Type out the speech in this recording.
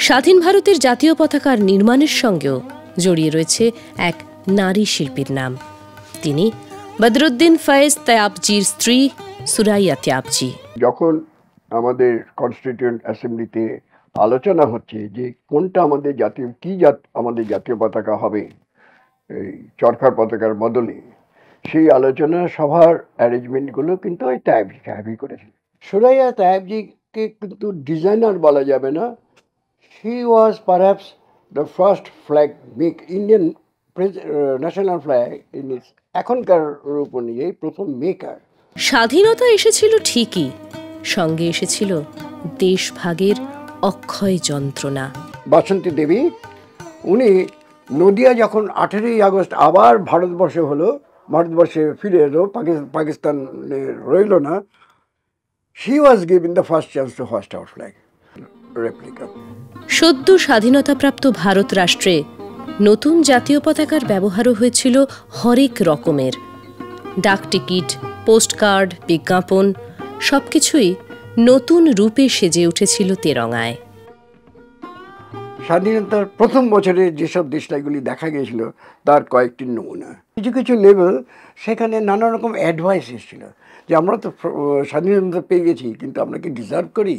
স্বাধীন ভারতের জাতীয় পতাকার নির্মাণের সঙ্গেও জড়িয়ে রয়েছে এক নারী শিল্পীর নাম। তিনি বদরুদ্দিন ফয়েজ তৈয়বজির স্ত্রী সুরাইয়া তৈয়বজি। যখন আমাদের কনস্টিটিউয়েন্ট অ্যাসেম্বলিতে আলোচনা হচ্ছে যে কোনটা আমাদের জাতীয় আমাদের জাতীয় পতাকা হবে এই চরখার পতাকার বদলে, সেই আলোচনা সভার অ্যারেঞ্জমেন্টগুলো কিন্তু ওই তৈয়বজি করেছিল। সুরাইয়া তৈয়বজিকে কিন্তু ডিজাইনার বলা যাবে না। She was perhaps the first flag make Indian national flag in its এখনকার রূপ অনুযায়ী প্রথম মেকার। স্বাধীনতা এসেছিল ঠিকই, সঙ্গে এসেছিল দেশভাগের অক্ষয় যন্ত্রণা। বাসন্তী দেবী, উনি নদিয়া যখন 18ই আগস্ট আবার ভারতবর্ষে হলো, ভারতবর্ষে ফিরে এলো, পাকিস্তানে রইল না, she was given the first chance to hoist our flag replica. সদ্য স্বাধীনতাপ্রাপ্ত ভারত রাষ্ট্রে নতুন জাতীয় পতাকার ব্যবহারও হয়েছিল হরেক রকমের। ডাকটিকিট, পোস্টকার্ড, বিজ্ঞাপন সবকিছুই নতুন রূপে সেজে উঠেছিল তেরঙায়। স্বাধীনতার প্রথম বছরে যেসব দেশলাইগুলি দেখা গিয়েছিল তার কয়েকটি নমুনা। কিছু কিছু লেভেল সেখানে নানা রকম অ্যাডভাইস এসেছিল যে আমরা তো স্বাধীনতা পেয়ে গেছি, কিন্তু আমরা কি ডিজার্ভ করি।